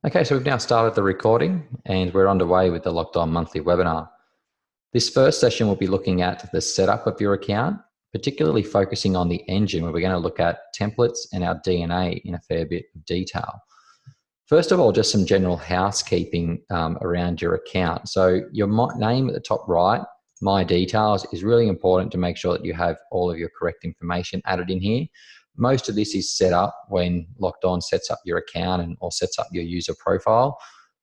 Okay, so we've now started the recording and we're underway with the Locked On monthly webinar. This first session will be looking at the setup of your account, particularly focusing on the engine, where we're going to look at templates and our DNA in a fair bit of detail. First of all, just some general housekeeping around your account. So your name at the top right, My Details, is really important to make sure that you have all of your correct information added in here. Most of this is set up when LockedOn sets up your account or sets up your user profile,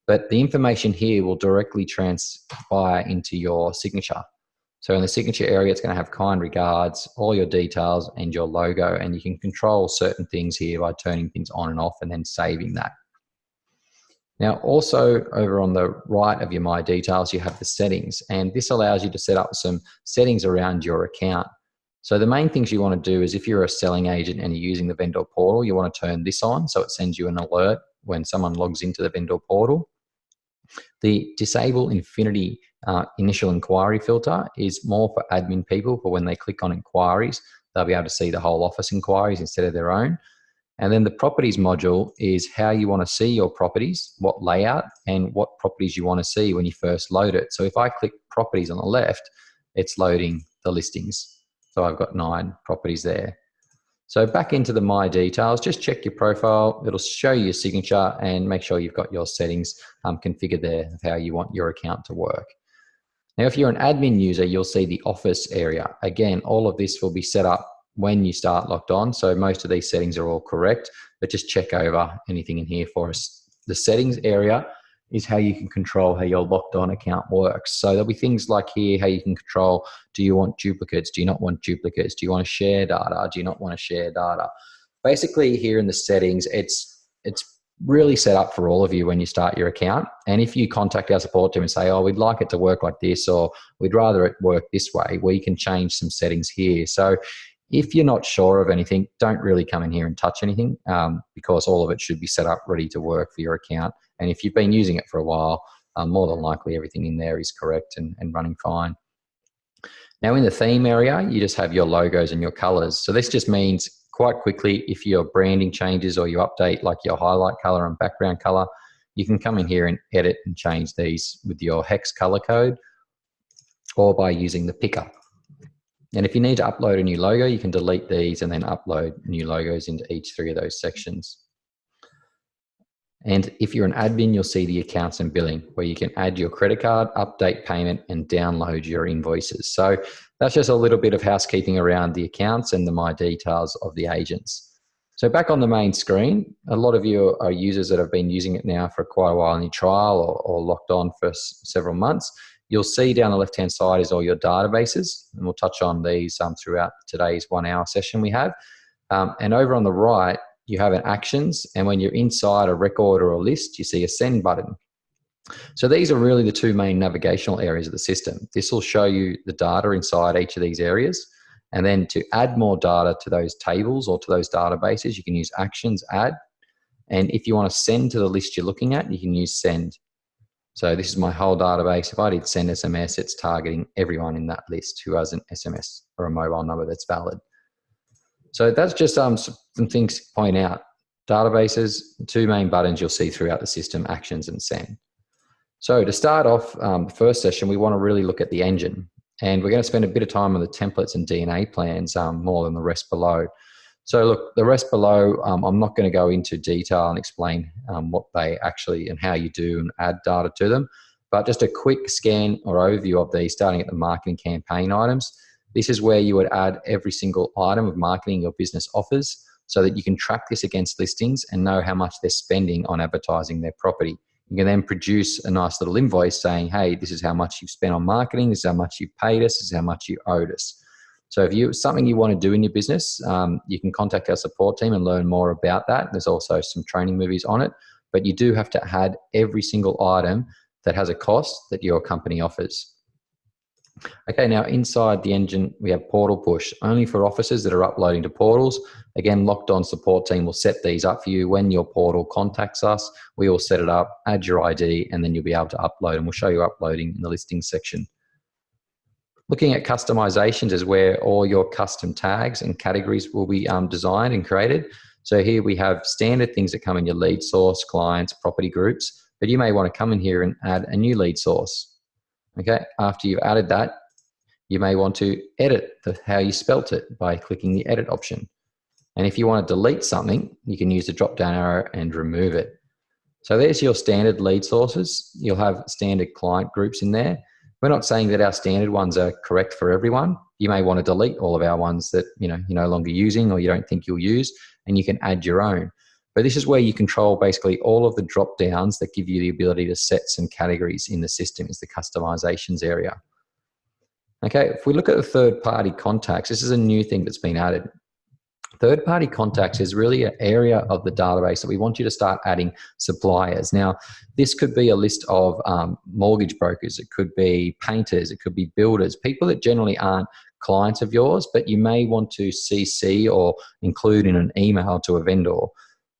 but the information here will directly transpire into your signature. So in the signature area, it's going to have kind regards, all your details and your logo, and you can control certain things here by turning things on and off and then saving that. Now, also over on the right of your My Details, you have the settings, and this allows you to set up some settings around your account. So the main things you want to do is, if you're a selling agent and you're using the vendor portal, you want to turn this on so it sends you an alert when someone logs into the vendor portal. The disable infinity initial inquiry filter is more for admin people, for when they click on inquiries, they'll be able to see the whole office inquiries instead of their own. And then the properties module is how you want to see your properties, what layout, and what properties you want to see when you first load it. So if I click properties on the left, it's loading the listings. So I've got 9 properties there. So back into the My Details, just check your profile. It'll show you your signature and make sure you've got your settings configured there of how you want your account to work. Now, if you're an admin user, you'll see the office area. Again, all of this will be set up when you start Locked On. So most of these settings are all correct, but just check over anything in here for us. The settings area is how you can control how your Locked On account works. So there'll be things like here, how you can control, do you want duplicates? Do you not want duplicates? Do you want to share data? Do you not want to share data? Basically here in the settings, it's really set up for all of you when you start your account. And if you contact our support team and say, oh, we'd like it to work like this, or we'd rather it work this way, we can change some settings here. So if you're not sure of anything, don't really come in here and touch anything because all of it should be set up ready to work for your account. And if you've been using it for a while, more than likely everything in there is correct and running fine. Now in the theme area, you just have your logos and your colors. So this just means quite quickly, if your branding changes or you update like your highlight color and background color, you can come in here and edit and change these with your hex color code or by using the picker. And if you need to upload a new logo, you can delete these and then upload new logos into each 3 of those sections. And if you're an admin, you'll see the accounts and billing, where you can add your credit card, update payment, and download your invoices. So that's just a little bit of housekeeping around the accounts and the My Details of the agents. So back on the main screen, a lot of you are users that have been using it now for quite a while in your trial or Locked On for several months. You'll see down the left-hand side is all your databases, and we'll touch on these throughout today's 1-hour session we have. And over on the right, you have an actions, and when you're inside a record or a list, you see a send button. So these are really the 2 main navigational areas of the system. This will show you the data inside each of these areas, and then to add more data to those tables or to those databases, you can use actions, add, and if you want to send to the list you're looking at, you can use send. So this is my whole database. If I did send SMS, it's targeting everyone in that list who has an SMS or a mobile number that's valid. So that's just some things to point out. Databases, 2 main buttons you'll see throughout the system, actions and send. So to start off the first session, we want to really look at the engine. And we're going to spend a bit of time on the templates and DNA plans more than the rest below. So look, the rest below, I'm not going to go into detail and explain what they actually and how you do and add data to them, but just a quick scan or overview of these, starting at the marketing campaign items. This is where you would add every single item of marketing your business offers so that you can track this against listings and know how much they're spending on advertising their property. You can then produce a nice little invoice saying, hey, this is how much you've spent on marketing, this is how much you've paid us, this is how much you owed us. So if it's something you want to do in your business, you can contact our support team and learn more about that. There's also some training movies on it, but you do have to add every single item that has a cost that your company offers. Okay, now inside the engine, we have portal push, only for offices that are uploading to portals. Again, Locked On support team will set these up for you. When your portal contacts us, we will set it up, add your ID, and then you'll be able to upload, and we'll show you uploading in the listings section. Looking at customizations is where all your custom tags and categories will be designed and created. So here we have standard things that come in your lead source, clients, property groups, but you may want to come in here and add a new lead source. Okay, after you've added that, you may want to edit how you spelt it by clicking the edit option. And if you want to delete something, you can use the drop down arrow and remove it. So there's your standard lead sources. You'll have standard client groups in there. We're not saying that our standard ones are correct for everyone. You may want to delete all of our ones that you're no longer using or you don't think you'll use, and you can add your own. But this is where you control basically all of the drop downs that give you the ability to set some categories in the system, is the customizations area. Okay, if we look at the third-party contacts, this is a new thing that's been added. Third-party contacts is really an area of the database that we want you to start adding suppliers. Now, this could be a list of mortgage brokers, it could be painters, it could be builders, people that generally aren't clients of yours, but you may want to CC or include in an email to a vendor.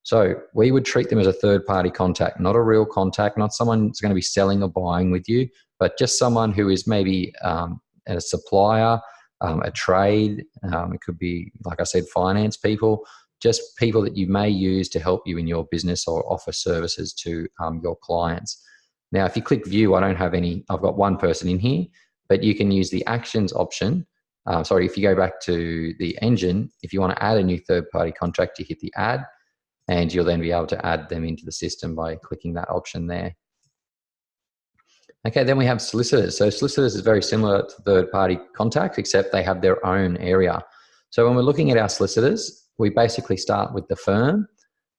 So we would treat them as a third-party contact, not a real contact, not someone who's going to be selling or buying with you, but just someone who is maybe a supplier, a trade, it could be, like I said, finance people, just people that you may use to help you in your business or offer services to your clients. Now, if you click view, I don't have any, I've got one person in here, but you can use the actions option. If you go back to the engine, if you want to add a new third-party contract, you hit the add, and you'll then be able to add them into the system by clicking that option there. Okay, then we have solicitors. So solicitors is very similar to third-party contacts, except they have their own area. So when we're looking at our solicitors, we basically start with the firm,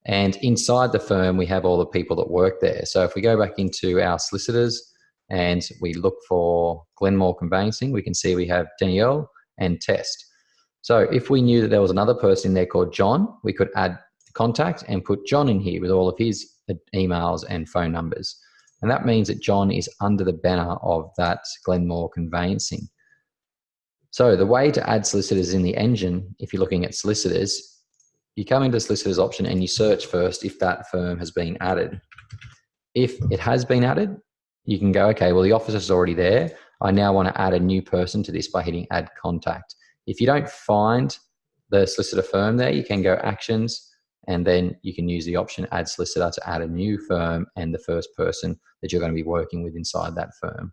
and inside the firm, we have all the people that work there. So if we go back into our solicitors and we look for Glenmore Conveyancing, we can see we have Danielle and Test. So if we knew that there was another person in there called John, we could add the contact and put John in here with all of his emails and phone numbers. And that means that John is under the banner of that Glenmore Conveyancing. So the way to add solicitors in the engine, if you're looking at solicitors, you come into the solicitors option and you search first if that firm has been added. If it has been added, you can go, okay, well, the office is already there. I now want to add a new person to this by hitting add contact. If you don't find the solicitor firm there, you can go actions, and then you can use the option add solicitor to add a new firm and the first person that you're going to be working with inside that firm.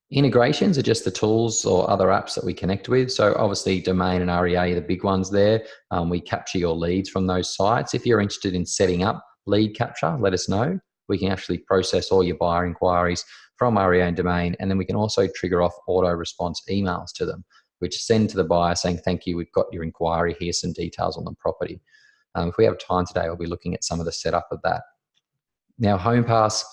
Integrations are just the tools or other apps that we connect with. So obviously Domain and REA are the big ones there. We capture your leads from those sites. If you're interested in setting up lead capture, let us know. We can actually process all your buyer inquiries from REA and Domain, and then we can also trigger off auto response emails to them, which send to the buyer saying, thank you, we've got your inquiry, here's some details on the property. If we have time today, we'll be looking at some of the setup of that. Now, HomePass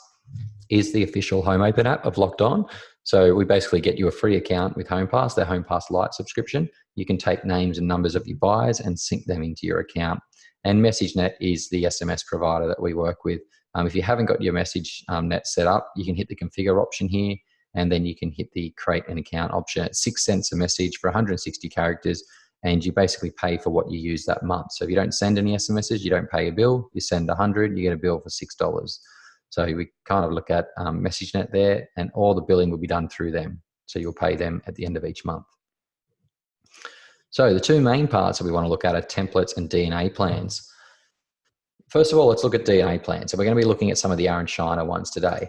is the official home open app of LockedOn. So we basically get you a free account with HomePass, their HomePass Lite subscription. You can take names and numbers of your buyers and sync them into your account. And MessageNet is the SMS provider that we work with. If you haven't got your MessageNet set up, you can hit the configure option here, and then you can hit the create an account option at 6 cents a message for 160 characters, and you basically pay for what you use that month. So if you don't send any SMSs, you don't pay a bill. You send 100, you get a bill for $6. So we kind of look at MessageNet there, and all the billing will be done through them. So you'll pay them at the end of each month. So the two main parts that we want to look at are templates and DNA plans. First of all, let's look at DNA plans. So we're going to be looking at some of the Aaron Shiner ones today.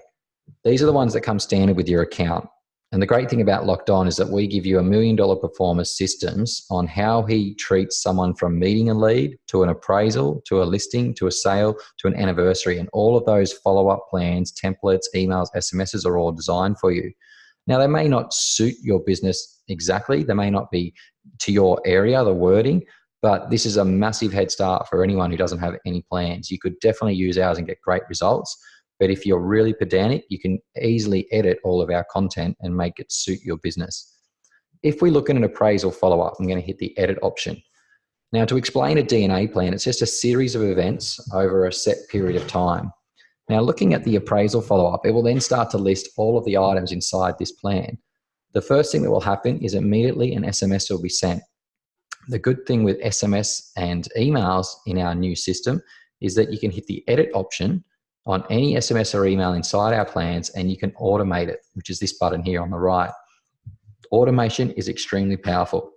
These are the ones that come standard with your account. And the great thing about LockedOn is that we give you $1 million performer systems on how he treats someone from meeting a lead to an appraisal, to a listing, to a sale, to an anniversary. And all of those follow-up plans, templates, emails, SMSs are all designed for you. Now, they may not suit your business exactly. They may not be to your area, the wording, but this is a massive head start for anyone who doesn't have any plans. You could definitely use ours and get great results. But if you're really pedantic, you can easily edit all of our content and make it suit your business. If we look at an appraisal follow-up, I'm going to hit the edit option. Now, to explain a DNA plan, it's just a series of events over a set period of time. Now, looking at the appraisal follow-up, it will then start to list all of the items inside this plan. The first thing that will happen is immediately an SMS will be sent. The good thing with SMS and emails in our new system is that you can hit the edit option on any SMS or email inside our plans, and you can automate it, which is this button here on the right. Automation is extremely powerful.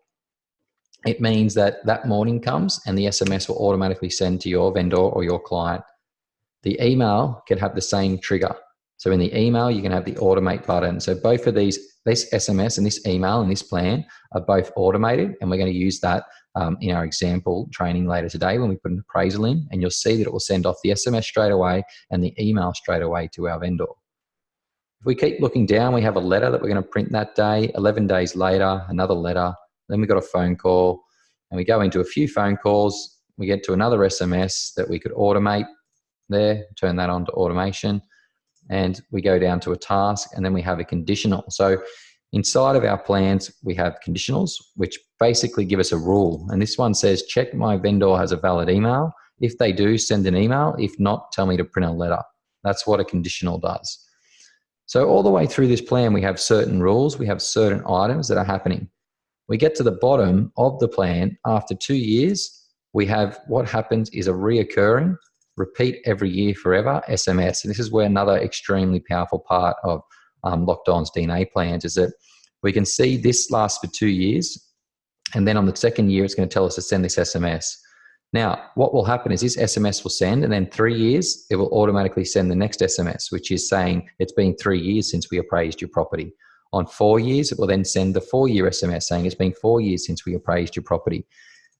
it means that that morning comes and the SMS will automatically send to your vendor or your client. The email can have the same trigger. So in the email, you can have the automate button. So both of these, this SMS and this email and this plan are both automated, and we're going to use that in our example training later today when we put an appraisal in, and you'll see that it will send off the SMS straight away and the email straight away to our vendor. If we keep looking down, we have a letter that we're going to print that day. 11 days later, another letter. Then we got a phone call, and we go into a few phone calls. We get to another SMS that we could automate there, turn that on to automation, and we go down to a task, and then we have a conditional. So inside of our plans, we have conditionals, which basically give us a rule. And this one says, check my vendor has a valid email. If they do, send an email. If not, tell me to print a letter. That's what a conditional does. So all the way through this plan, we have certain rules. We have certain items that are happening. We get to the bottom of the plan. After 2 years, we have what happens is a reoccurring, repeat every year forever SMS. And this is where another extremely powerful part of LockedOn's DNA plans is that we can see this lasts for 2 years. And then on the second year, it's going to tell us to send this SMS. Now, what will happen is this SMS will send, and then 3 years, it will automatically send the next SMS, which is saying it's been 3 years since we appraised your property. On 4 years, it will then send the 4-year SMS saying it's been 4 years since we appraised your property.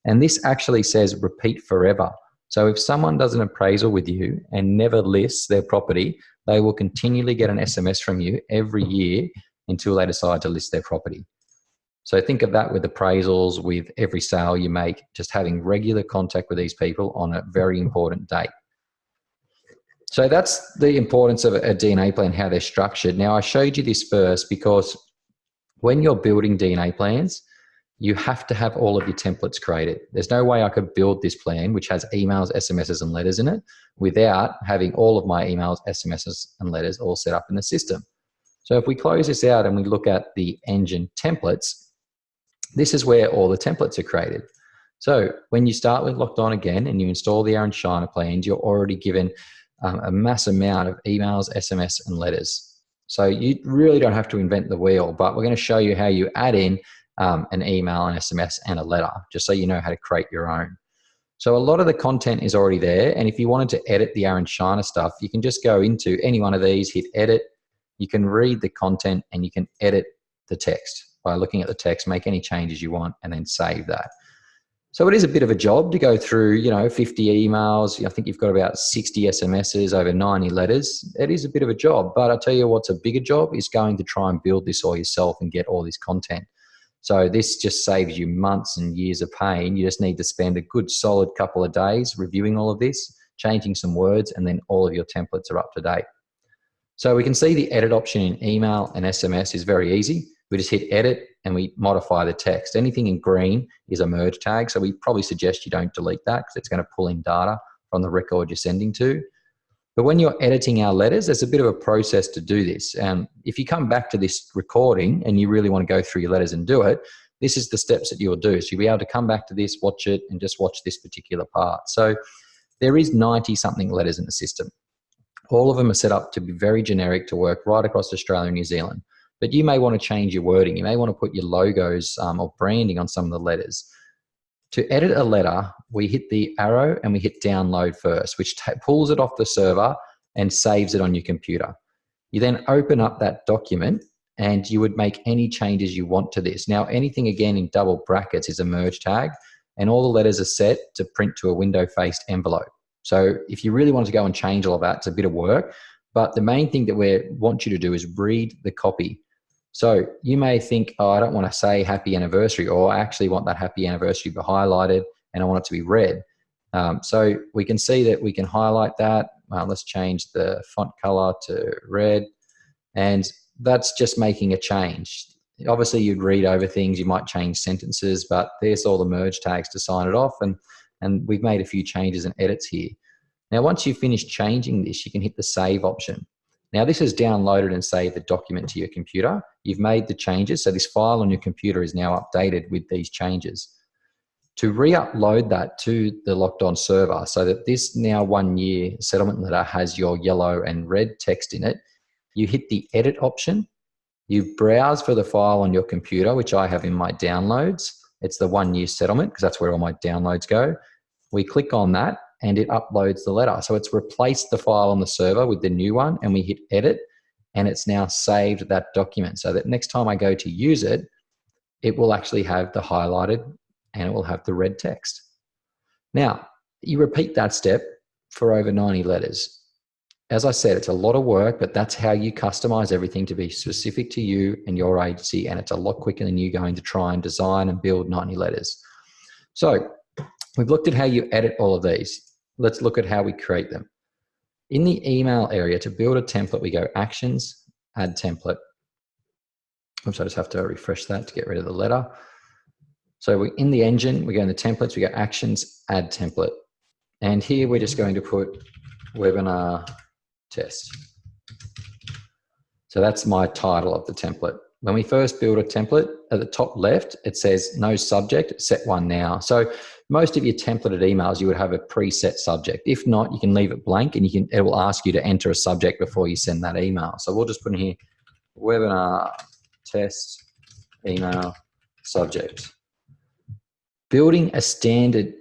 And this actually says repeat forever. So if someone does an appraisal with you and never lists their property, they will continually get an SMS from you every year until they decide to list their property. So think of that with appraisals, with every sale you make, just having regular contact with these people on a very important date. So that's the importance of a DNA plan, how they're structured. Now, I showed you this first because when you're building DNA plans, you have to have all of your templates created. There's no way I could build this plan, which has emails, SMSs, and letters in it, without having all of my emails, SMSs, and letters all set up in the system. So if we close this out and we look at the engine templates, this is where all the templates are created. So when you start with LockedOn again and you install the Aaron Shiner plans, you're already given a mass amount of emails, SMS, and letters. So you really don't have to invent the wheel, but we're going to show you how you add in an email, an SMS, and a letter, just so you know how to create your own. So a lot of the content is already there, and if you wanted to edit the Aaron Shiner stuff, you can just go into any one of these, hit edit, you can read the content, and you can edit the text by looking at the text, make any changes you want, and then save that. So it is a bit of a job to go through, 50 emails. I think you've got about 60 SMSs, over 90 letters. It is a bit of a job, but I'll tell you what's a bigger job is going to try and build this all yourself and get all this content. So this just saves you months and years of pain. You just need to spend a good solid couple of days reviewing all of this, changing some words, and then all of your templates are up to date. So we can see the edit option in email and SMS is very easy. We just hit edit and we modify the text. Anything in green is a merge tag, so we probably suggest you don't delete that because it's going to pull in data from the record you're sending to. But when you're editing our letters, there's a bit of a process to do this. If you come back to this recording and you really want to go through your letters and do it, this is the steps that you'll do. So you'll be able to come back to this, watch it, and just watch this particular part. So there is 90-something letters in the system. All of them are set up to be very generic to work right across Australia and New Zealand. But you may want to change your wording. You may want to put your logos or branding on some of the letters. To edit a letter, we hit the arrow and we hit download first, which pulls it off the server and saves it on your computer. You then open up that document and you would make any changes you want to this. Now, anything again in double brackets is a merge tag, and all the letters are set to print to a window-faced envelope. So if you really want to go and change all of that, it's a bit of work. But the main thing that we want you to do is read the copy. So you may think, oh, I don't want to say happy anniversary, or I actually want that happy anniversary to be highlighted and I want it to be red. So we can see that we can highlight that. Let's change the font color to red. And that's just making a change. Obviously, you'd read over things. You might change sentences, but there's all the merge tags to sign it off. And we've made a few changes and edits here. Now, once you've finished changing this, you can hit the save option. Now, this is downloaded and saved the document to your computer. You've made the changes, so this file on your computer is now updated with these changes. To re-upload that to the LockedOn server so that this now 1 year settlement letter has your yellow and red text in it, you hit the edit option, you browse for the file on your computer, which I have in my downloads, It's the 1 year settlement because that's where all my downloads go. We click on that and it uploads the letter. So it's replaced the file on the server with the new one, and we hit edit, and it's now saved that document so that next time I go to use it, it will actually have the highlighted and it will have the red text. Now, you repeat that step for over 90 letters. As I said, it's a lot of work, but that's how you customize everything to be specific to you and your agency, and it's a lot quicker than you going to try and design and build 90 letters. So we've looked at how you edit all of these. Let's look at how we create them. In the email area, to build a template, we go Actions, Add Template. Oops, I just have to refresh that to get rid of the letter. So in the engine, we go in the templates, we go Actions, Add Template. And here we're just going to put Webinar Test. So that's my title of the template. When we first build a template, at the top left, it says no subject, set one now. So most of your templated emails, you would have a preset subject. If not, you can leave it blank and it will ask you to enter a subject before you send that email. So we'll just put in here, Webinar Test Email Subject. Building a standard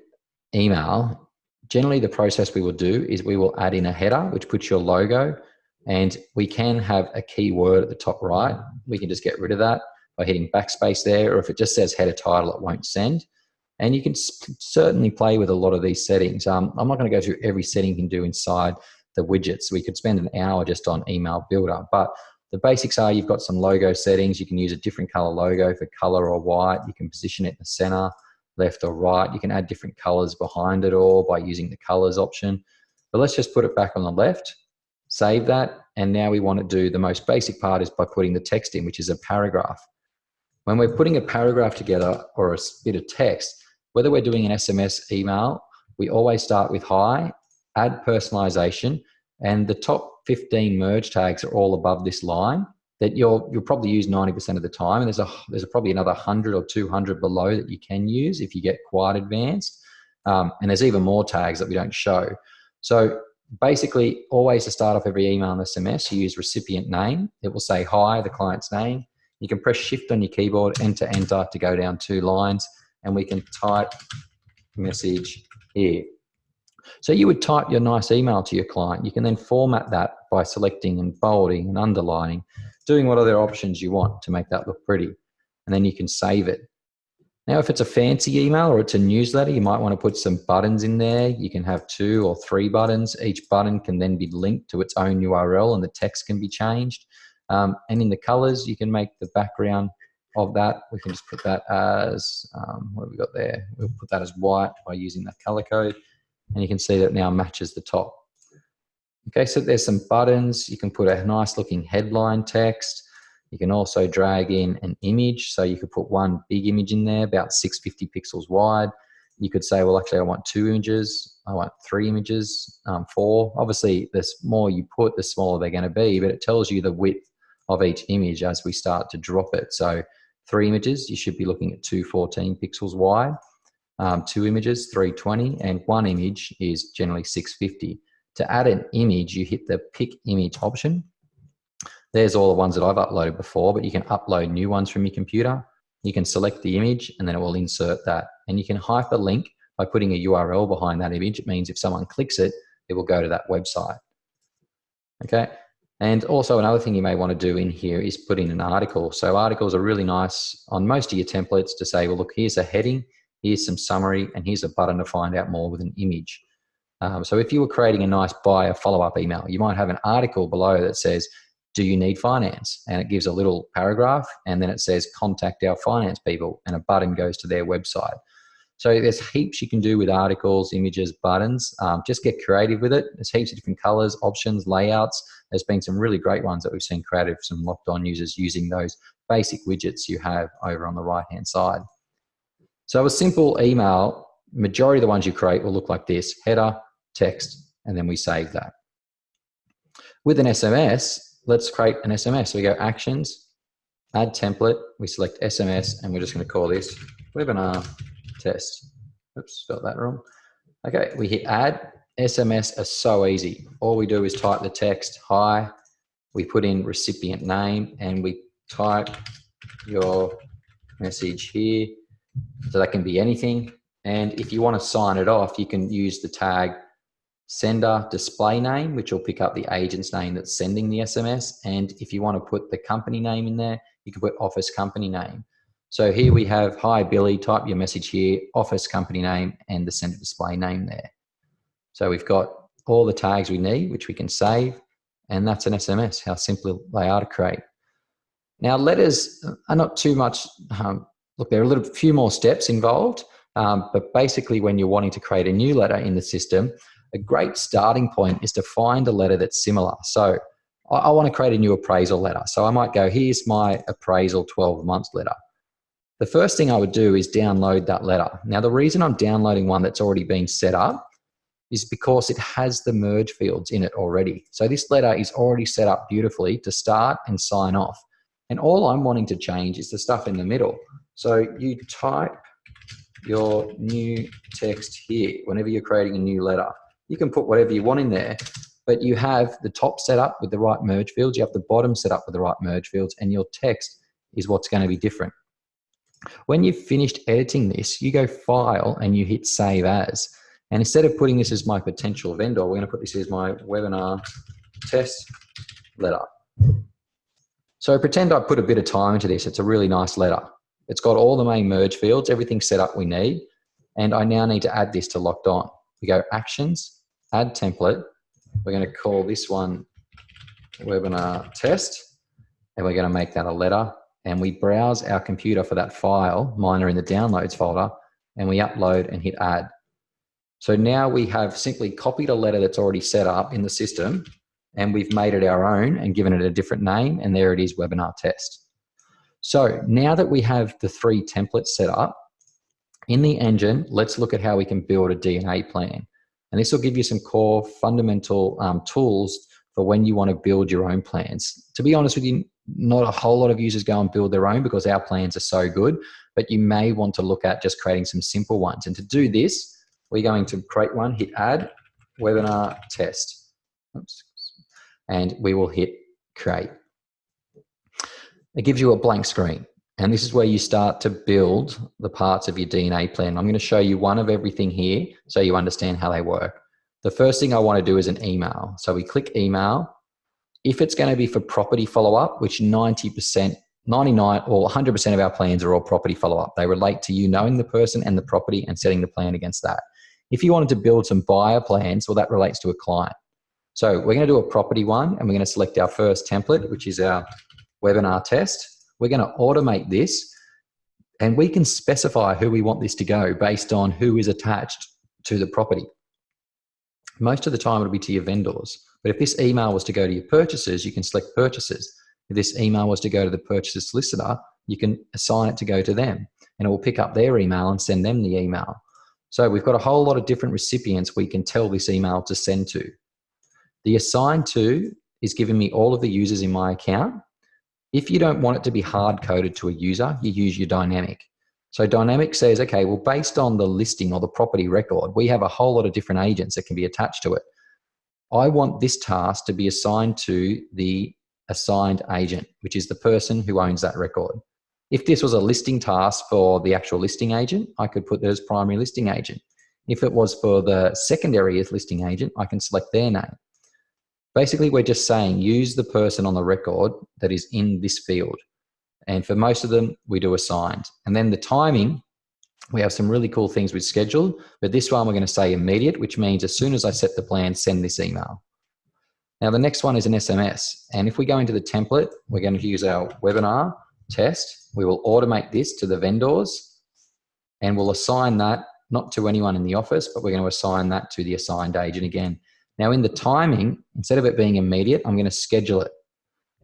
email, generally the process we will do is we will add in a header, which puts your logo, and we can have a keyword at the top right. We can just get rid of that by hitting backspace there, or if it just says header title, it won't send. And you can certainly play with a lot of these settings. I'm not going to go through every setting you can do inside the widgets. We could spend an hour just on email builder, but the basics are you've got some logo settings. You can use a different color logo for color or white. You can position it in the center, left or right. You can add different colors behind it all by using the colors option. But let's just put it back on the left. Save that, and now we want to do the most basic part is by putting the text in, which is a paragraph. When we're putting a paragraph together or a bit of text, whether we're doing an SMS email, we always start with hi, add personalization, and the top 15 merge tags are all above this line that you'll probably use 90% of the time, and there's probably another 100 or 200 below that you can use if you get quite advanced, and there's even more tags that we don't show. So basically, always to start off every email and SMS, you use recipient name. It will say hi, the client's name. You can press shift on your keyboard, enter to go down 2 lines, and we can type message here. So you would type your nice email to your client. You can then format that by selecting and bolding and underlining, doing what other options you want to make that look pretty. And then you can save it. Now, if it's a fancy email or it's a newsletter, you might want to put some buttons in there. You can have 2 or 3 buttons. Each button can then be linked to its own URL, and the text can be changed. And in the colors, you can make the background of that. We can just put that as, what have we got there? We'll put that as white by using that color code. And you can see that it now matches the top. Okay, so there's some buttons. You can put a nice looking headline text. You can also drag in an image. So you could put one big image in there, about 650 pixels wide. You could say, well, actually, I want 2 images. I want 3 images, 4. Obviously, the more you put, the smaller they're going to be, but it tells you the width of each image as we start to drop it. So 3 images, you should be looking at 214 pixels wide. 2 images, 320, and 1 image is generally 650. To add an image, you hit the pick image option. There's all the ones that I've uploaded before, but you can upload new ones from your computer. You can select the image and then it will insert that. And you can hyperlink by putting a URL behind that image. It means if someone clicks it, it will go to that website. Okay. And also another thing you may want to do in here is put in an article. So articles are really nice on most of your templates to say, well, look, here's a heading, here's some summary, and here's a button to find out more with an image. So if you were creating a nice buyer follow-up email, you might have an article below that says, do you need finance? And it gives a little paragraph, and then it says, contact our finance people, and a button goes to their website. So there's heaps you can do with articles, images, buttons. Just get creative with it. There's heaps of different colors, options, layouts. There's been some really great ones that we've seen creative, some LockedOn users using those basic widgets you have over on the right-hand side. So a simple email, majority of the ones you create will look like this: header, text, and then we save that. With an SMS, let's create an SMS. So we go Actions, Add Template, we select SMS, and we're just going to call this Webinar Test. Oops, spelled that wrong. Okay, we hit Add. SMS is so easy. All we do is type the text, hi, we put in recipient name, and we type your message here. So that can be anything. And if you want to sign it off, you can use the tag sender display name, which will pick up the agent's name that's sending the SMS. And if you want to put the company name in there, you can put office company name. So here we have, hi Billy, type your message here, office company name, and the sender display name there. So we've got all the tags we need, which we can save, and that's an SMS, how simple they are to create. Now, letters are not too much, look, there are a few more steps involved, but basically when you're wanting to create a new letter in the system, a great starting point is to find a letter that's similar. So I want to create a new appraisal letter. So I might go, here's my appraisal 12 months letter. The first thing I would do is download that letter. Now, the reason I'm downloading one that's already been set up is because it has the merge fields in it already. So this letter is already set up beautifully to start and sign off. And all I'm wanting to change is the stuff in the middle. So you type your new text here whenever you're creating a new letter. You can put whatever you want in there, but you have the top set up with the right merge fields, you have the bottom set up with the right merge fields, and your text is what's going to be different. When you've finished editing this, you go File and you hit Save As. And instead of putting this as my potential vendor, we're going to put this as my webinar test letter. So pretend I put a bit of time into this. It's a really nice letter. It's got all the main merge fields, everything set up we need. And I now need to add this to LockedOn. We go Actions, Add Template. We're going to call this one Webinar Test. And we're going to make that a letter. And we browse our computer for that file. Mine are in the Downloads folder. And we upload and hit Add. So now we have simply copied a letter that's already set up in the system, and we've made it our own and given it a different name, and there it is, Webinar Test. So now that we have the 3 templates set up, in the engine, let's look at how we can build a DNA plan. And this will give you some core fundamental tools for when you want to build your own plans. To be honest with you, not a whole lot of users go and build their own because our plans are so good, but you may want to look at just creating some simple ones. And to do this, we're going to create one, hit Add, Webinar Test. Oops. And we will hit Create. It gives you a blank screen. And this is where you start to build the parts of your DNA plan. I'm going to show you one of everything here so you understand how they work. The first thing I want to do is an email. So we click Email. If it's going to be for property follow-up, which 90%, 99 or 100% of our plans are all property follow-up. They relate to you knowing the person and the property and setting the plan against that. If you wanted to build some buyer plans, well, that relates to a client. So we're going to do a property one, and we're going to select our first template, which is our webinar test. We're going to automate this, and we can specify who we want this to go based on who is attached to the property. Most of the time it'll be to your vendors. But if this email was to go to your purchasers, you can select purchasers. If this email was to go to the purchaser solicitor, you can assign it to go to them, and it will pick up their email and send them the email. So we've got a whole lot of different recipients we can tell this email to send to. The assign to is giving me all of the users in my account. If you don't want it to be hard-coded to a user, you use your dynamic. So dynamic says, okay, well, based on the listing or the property record, we have a whole lot of different agents that can be attached to it. I want this task to be assigned to the assigned agent, which is the person who owns that record. If this was a listing task for the actual listing agent, I could put that as primary listing agent. If it was for the secondary listing agent, I can select their name. Basically, we're just saying use the person on the record that is in this field. And for most of them, we do assigned. And then the timing, we have some really cool things with schedule, but this one we're going to say immediate, which means as soon as I set the plan, send this email. Now the next one is an SMS. And if we go into the template, we're going to use our webinar test. We will automate this to the vendors, and we'll assign that not to anyone in the office, but we're going to assign that to the assigned agent again. Now in the timing, instead of it being immediate, I'm going to schedule it.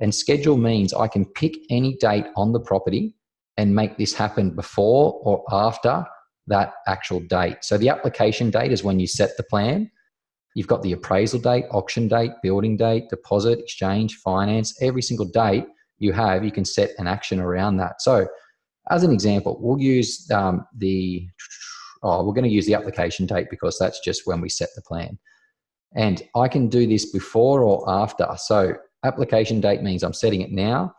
And schedule means I can pick any date on the property and make this happen before or after that actual date. So the application date is when you set the plan. You've got the appraisal date, auction date, building date, deposit, exchange, finance. Every single date you have, you can set an action around that. So as an example, we'll use we're going to use the application date because that's just when we set the plan. And I can do this before or after. So application date means I'm setting it now.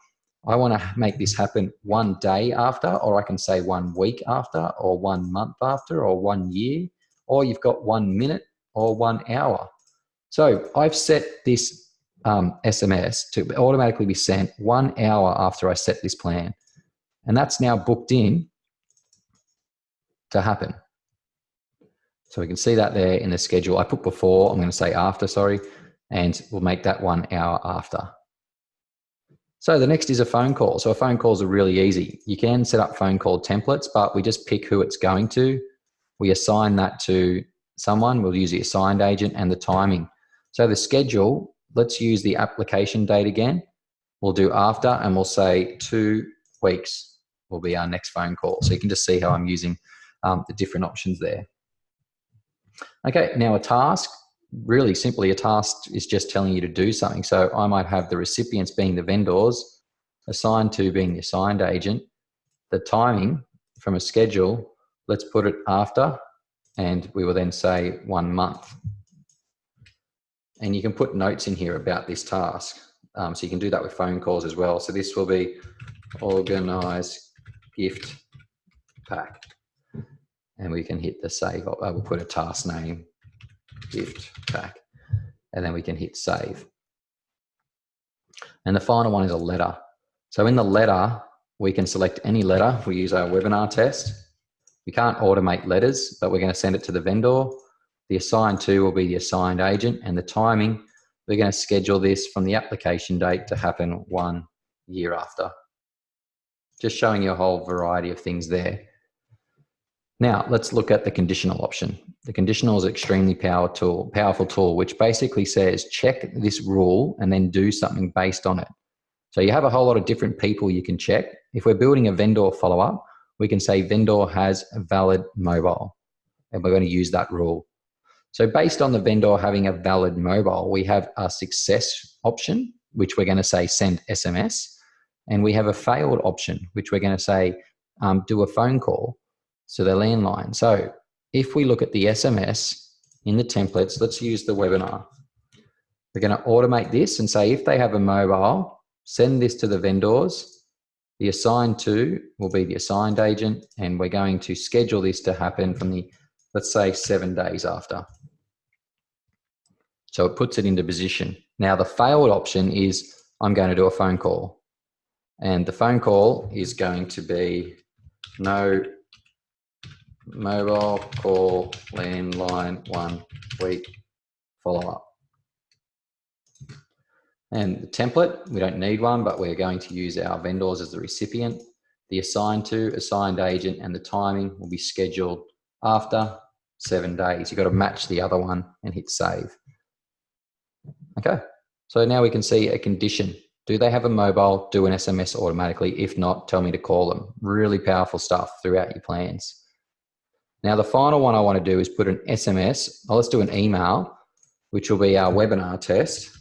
I want to make this happen 1 day after, or I can say 1 week after, or 1 month after, or 1 year, or you've got 1 minute or 1 hour. So I've set this SMS to automatically be sent 1 hour after I set this plan. And that's now booked in to happen. So we can see that there in the schedule. I put before, I'm going to say after, sorry, and we'll make that 1 hour after. So the next is a phone call. So phone calls are really easy. You can set up phone call templates, but we just pick who it's going to. We assign that to someone. We'll use the assigned agent and the timing. So the schedule, let's use the application date again. We'll do after, and we'll say 2 weeks will be our next phone call. So you can just see how I'm using the different options there. Okay, now a task, really simply a task is just telling you to do something. So I might have the recipients being the vendors, assigned to being the assigned agent, the timing from a schedule, let's put it after, and we will then say 1 month. And you can put notes in here about this task. So you can do that with phone calls as well. So this will be organize gift pack. And we can hit the save. We'll put a task name, gift pack, and then we can hit save. And the final one is a letter. So in the letter, we can select any letter. We use our webinar test. We can't automate letters, but we're going to send it to the vendor. The assigned to will be the assigned agent, and the timing, we're going to schedule this from the application date to happen 1 year after. Just showing you a whole variety of things there. Now, let's look at the conditional option. The conditional is an extremely powerful tool, which basically says check this rule and then do something based on it. So you have a whole lot of different people you can check. If we're building a vendor follow-up, we can say vendor has a valid mobile, and we're going to use that rule. So based on the vendor having a valid mobile, we have a success option, which we're going to say send SMS, and we have a failed option, which we're going to say do a phone call. So the landline. So if we look at the SMS in the templates, let's use the webinar. We're going to automate this and say if they have a mobile, send this to the vendors. The assigned to will be the assigned agent, and we're going to schedule this to happen from the, let's say, 7 days after. So it puts it into position. Now the failed option is I'm going to do a phone call, and the phone call is going to be no mobile call landline 1 week follow-up. And the template, we don't need one, but we're going to use our vendors as the recipient. The assigned to, assigned agent, and the timing will be scheduled after 7 days. You've got to match the other one and hit save. Okay, so now we can see a condition. Do they have a mobile? Do an SMS automatically. If not, tell me to call them. Really powerful stuff throughout your plans. Now, the final one I want to do is put an SMS. Oh, let's do an email, which will be our webinar test.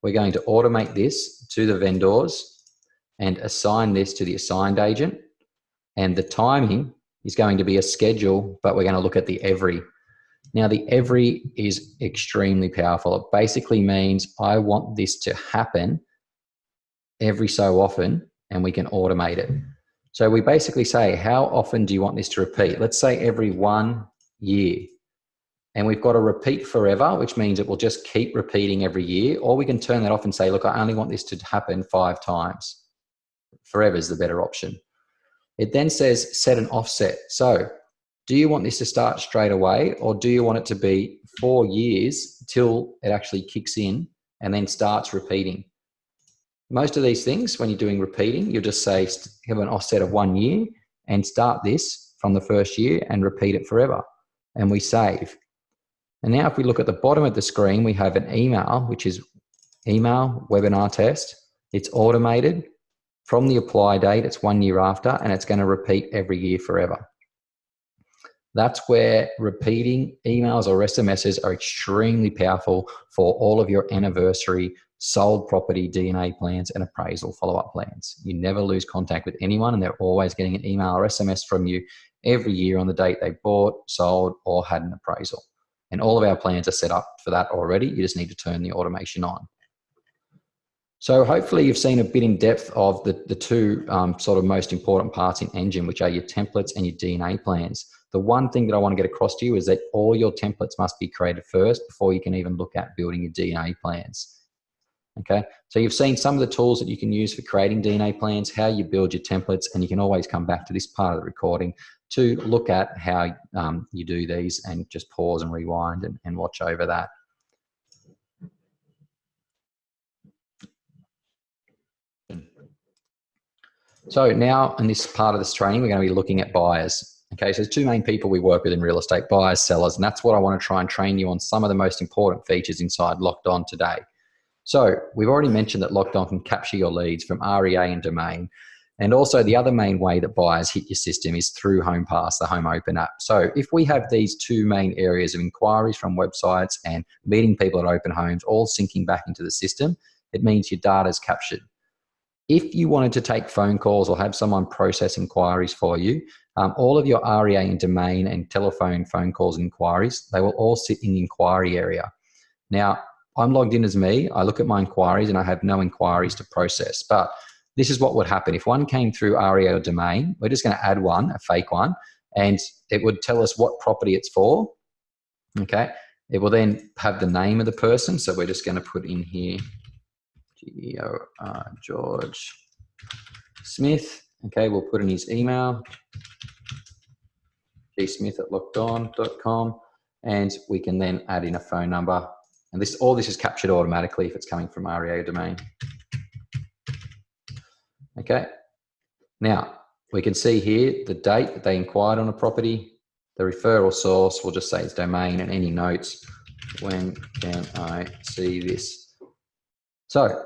We're going to automate this to the vendors and assign this to the assigned agent. And the timing is going to be a schedule, but we're going to look at the every. Now, the every is extremely powerful. It basically means I want this to happen every so often, and we can automate it. So we basically say, how often do you want this to repeat? Let's say every 1 year. And we've got to repeat forever, which means it will just keep repeating every year. Or we can turn that off and say, look, I only want this to happen 5 times. Forever is the better option. It then says set an offset. So do you want this to start straight away, or do you want it to be 4 years till it actually kicks in and then starts repeating? Most of these things, when you're doing repeating, you'll just say have an offset of 1 year and start this from the first year and repeat it forever. And we save. And now if we look at the bottom of the screen, we have an email, which is email webinar test. It's automated from the apply date. It's 1 year after, and it's going to repeat every year forever. That's where repeating emails or SMSs are extremely powerful for all of your anniversary, sold property, DNA plans, and appraisal follow-up plans. You never lose contact with anyone, and they're always getting an email or SMS from you every year on the date they bought, sold, or had an appraisal. And all of our plans are set up for that already. You just need to turn the automation on. So hopefully you've seen a bit in depth of the two sort of most important parts in Engine, which are your templates and your DNA plans. The one thing that I want to get across to you is that all your templates must be created first before you can even look at building your DNA plans. Okay, so you've seen some of the tools that you can use for creating DNA plans, how you build your templates, and you can always come back to this part of the recording to look at how you do these, and just pause and rewind and watch over that. So now in this part of this training, we're going to be looking at buyers. Okay, so there's two main people we work with in real estate: buyers, sellers, and that's what I want to try and train you on, some of the most important features inside LockedOn today. So we've already mentioned that LockedOn can capture your leads from REA and domain. And also the other main way that buyers hit your system is through HomePass, the Home Open app. So if we have these two main areas of inquiries from websites and meeting people at open homes all syncing back into the system, it means your data is captured. If you wanted to take phone calls or have someone process inquiries for you, all of your REA and domain and telephone phone calls and inquiries, they will all sit in the inquiry area. Now, I'm logged in as me. I look at my inquiries and I have no inquiries to process. But this is what would happen. If one came through REA or domain, we're just going to add one, a fake one, and it would tell us what property it's for. Okay. It will then have the name of the person. So we're just going to put in here George Smith. Okay. We'll put in his email, gsmith@lockedon.com, and we can then add in a phone number. And all this is captured automatically if it's coming from REA domain. Okay. Now, we can see here the date that they inquired on a property, the referral source, we'll just say it's domain, and any notes, when can I see this? So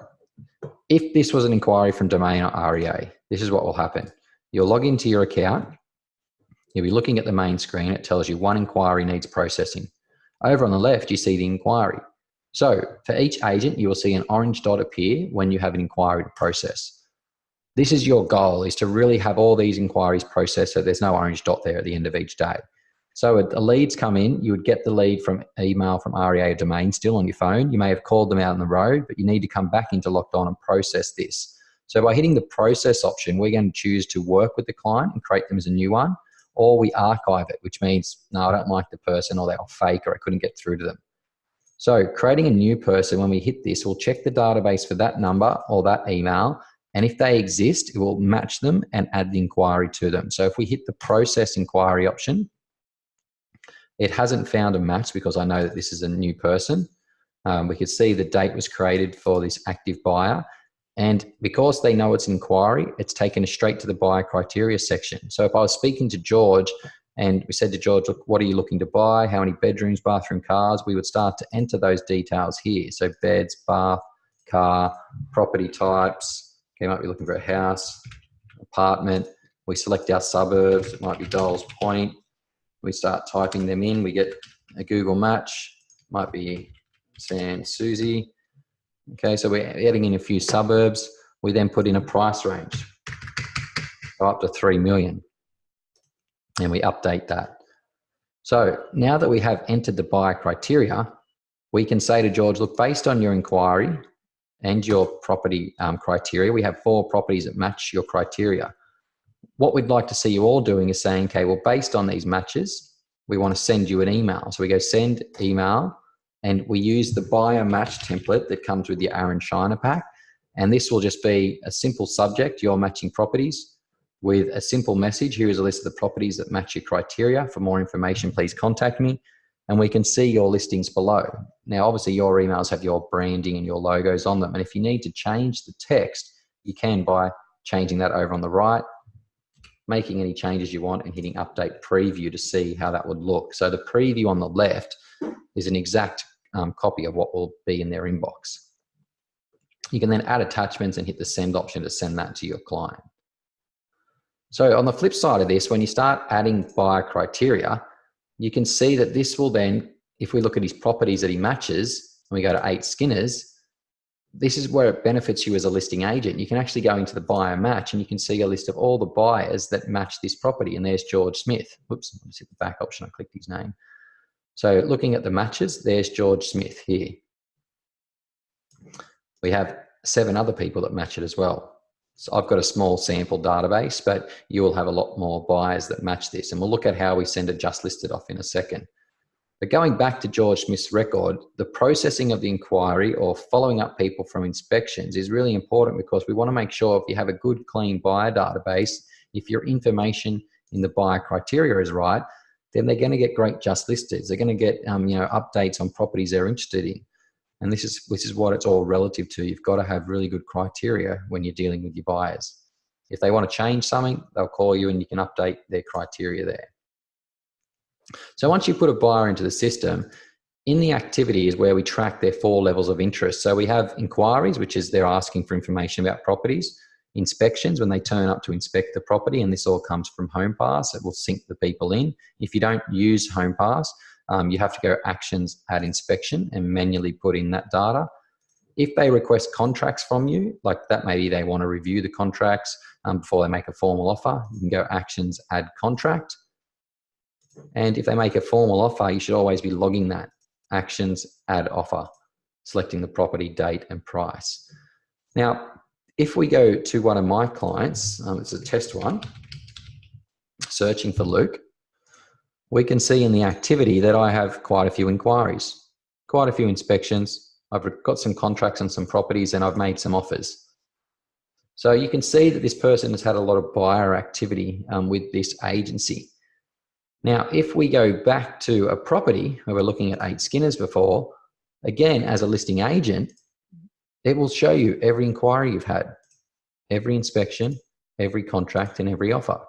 if this was an inquiry from domain or REA, this is what will happen. You'll log into your account. You'll be looking at the main screen. It tells you one inquiry needs processing. Over on the left, you see the inquiry. So for each agent, you will see an orange dot appear when you have an inquiry to process. This is your goal, is to really have all these inquiries processed so there's no orange dot there at the end of each day. So a leads come in, you would get the lead from email from REA domain still on your phone. You may have called them out on the road, but you need to come back into LockedOn and process this. So by hitting the process option, we're going to choose to work with the client and create them as a new one, or we archive it, which means, no, I don't like the person, or they're fake, or I couldn't get through to them. So creating a new person, when we hit this, we'll check the database for that number or that email. And if they exist, it will match them and add the inquiry to them. So if we hit the process inquiry option, it hasn't found a match because I know that this is a new person. We could see the date was created for this active buyer. And because they know it's an inquiry, it's taken us straight to the buyer criteria section. So if I was speaking to George and we said to George, look, what are you looking to buy? How many bedrooms, bathroom, cars? We would start to enter those details here. So beds, bath, car, property types. Okay, might be looking for a house, apartment. We select our suburbs. It might be Dolls Point. We start typing them in. We get a Google match. Might be San Susie. Okay, so we're adding in a few suburbs. We then put in a price range, go up to 3 million, and we update that. So now that we have entered the buyer criteria, we can say to George, look, based on your inquiry and your property criteria, we have 4 properties that match your criteria. What we'd like to see you all doing is saying, okay, well, based on these matches, we want to send you an email. So we go send email, and we use the buyer match template that comes with the Aaron Shiner pack. And this will just be a simple subject, your matching properties, with a simple message. Here is a list of the properties that match your criteria. For more information, please contact me. And we can see your listings below. Now, obviously, your emails have your branding and your logos on them. And if you need to change the text, you can by changing that over on the right, making any changes you want, and hitting update preview to see how that would look. So the preview on the left is an exact copy of what will be in their inbox. You can then add attachments and hit the send option to send that to your client. So on the flip side of this, when you start adding buyer criteria, you can see that this will then, if we look at his properties that he matches, and we go to 8 Skinners, this is where it benefits you as a listing agent. You can actually go into the buyer match and you can see a list of all the buyers that match this property. And there's George Smith. Whoops, I'll just hit the back option. I clicked his name. So looking at the matches, there's George Smith here. We have 7 other people that match it as well. So I've got a small sample database, but you will have a lot more buyers that match this. And we'll look at how we send a just listed off in a second. But going back to George Smith's record, the processing of the inquiry or following up people from inspections is really important, because we want to make sure if you have a good, clean buyer database, if your information in the buyer criteria is right, then they're going to get great just listeds. They're going to get updates on properties they're interested in. And this is what it's all relative to. You've got to have really good criteria when you're dealing with your buyers. If they want to change something, they'll call you and you can update their criteria there. So once you put a buyer into the system, in the activity is where we track their 4 levels of interest. So we have inquiries, which is they're asking for information about properties. Inspections, when they turn up to inspect the property, and this all comes from HomePass. It will sync the people in. If you don't use HomePass, you have to go actions, add inspection, and manually put in that data. If they request contracts from you, like that, maybe they want to review the contracts before they make a formal offer, you can go actions, add contract. And if they make a formal offer, you should always be logging that. Actions, add offer, selecting the property, date, and price. Now, if we go to one of my clients, it's a test one, searching for Luke, we can see in the activity that I have quite a few inquiries, quite a few inspections. I've got some contracts on some properties, and I've made some offers. So you can see that this person has had a lot of buyer activity with this agency. Now, if we go back to a property where we're looking at 8 Skinners before, again, as a listing agent, it will show you every inquiry you've had, every inspection, every contract, and every offer.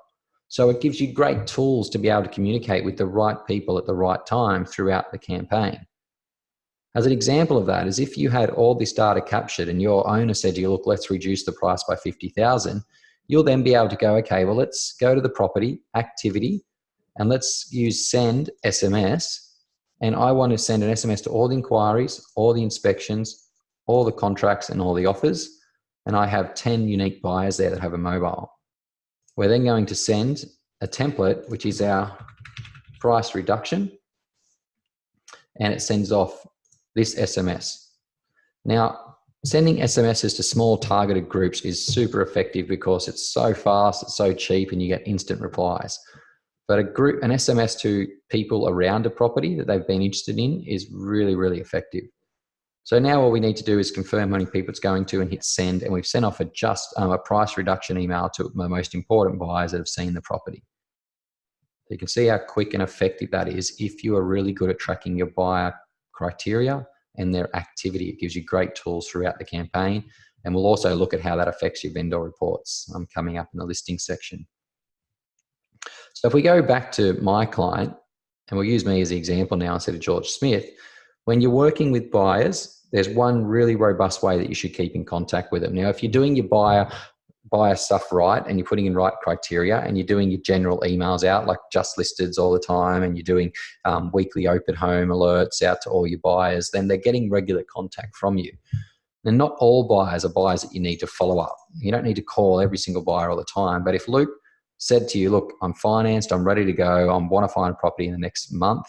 So it gives you great tools to be able to communicate with the right people at the right time throughout the campaign. As an example of that is if you had all this data captured and your owner said to you, look, let's reduce the price by 50,000, you'll then be able to go, okay, well, let's go to the property activity, and let's use send SMS. And I want to send an SMS to all the inquiries, all the inspections, all the contracts, and all the offers. And I have 10 unique buyers there that have a mobile. We're then going to send a template, which is our price reduction. And it sends off this SMS. Now, sending SMSs to small targeted groups is super effective because it's so fast, it's so cheap, and you get instant replies. But an SMS to people around a property that they've been interested in is really, really effective. So now all we need to do is confirm how many people it's going to and hit send, and we've sent off a price reduction email to the most important buyers that have seen the property. So you can see how quick and effective that is if you are really good at tracking your buyer criteria and their activity. It gives you great tools throughout the campaign, and we'll also look at how that affects your vendor reports coming up in the listing section. So if we go back to my client, and we'll use me as the example now instead of George Smith, when you're working with buyers, there's one really robust way that you should keep in contact with them. Now, if you're doing your buyer stuff right, and you're putting in right criteria, and you're doing your general emails out like just listeds all the time, and you're doing weekly open home alerts out to all your buyers, then they're getting regular contact from you. And not all buyers are buyers that you need to follow up. You don't need to call every single buyer all the time. But if Luke said to you, look, I'm financed, I'm ready to go, I want to find a property in the next month,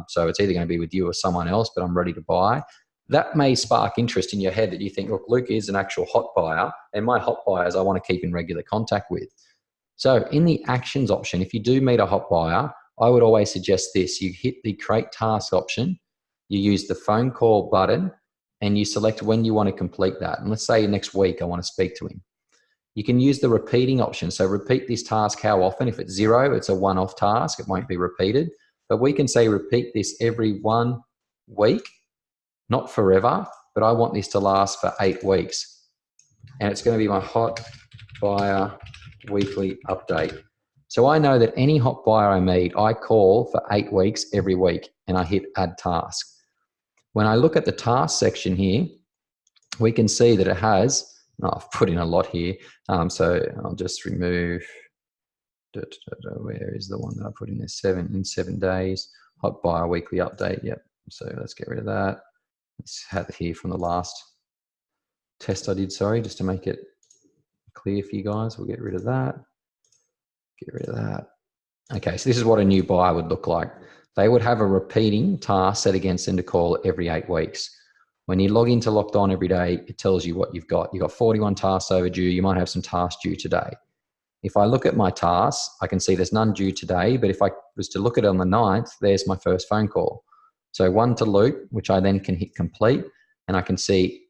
so it's either going to be with you or someone else, but I'm ready to buy, that may spark interest in your head that you think, look, Luke is an actual hot buyer, and my hot buyers I want to keep in regular contact with. So in the actions option, if you do meet a hot buyer, I would always suggest this. You hit the create task option, you use the phone call button, and you select when you want to complete that. And let's say next week I want to speak to him. You can use the repeating option. So repeat this task how often? If it's 0, it's a one-off task. It won't be repeated. But we can say repeat this every 1 week, not forever, but I want this to last for 8 weeks. And it's going to be my hot buyer weekly update. So I know that any hot buyer I meet, I call for 8 weeks every week, and I hit add task. When I look at the task section here, we can see that it has, I've put in a lot here, so I'll just remove, where is the one that I put in there, in 7 days, hot buyer weekly update, yep. So let's get rid of that. Let's have it here from the last test I did, sorry, just to make it clear for you guys. We'll get rid of that, get rid of that. Okay, so this is what a new buyer would look like. They would have a repeating task set against them to call every 8 weeks. When you log into Locked On every day, it tells you what you've got. You've got 41 tasks overdue. You might have some tasks due today. If I look at my tasks, I can see there's none due today, but if I was to look at it on the 9th, there's my first phone call. So one to Luke, which I then can hit complete, and I can see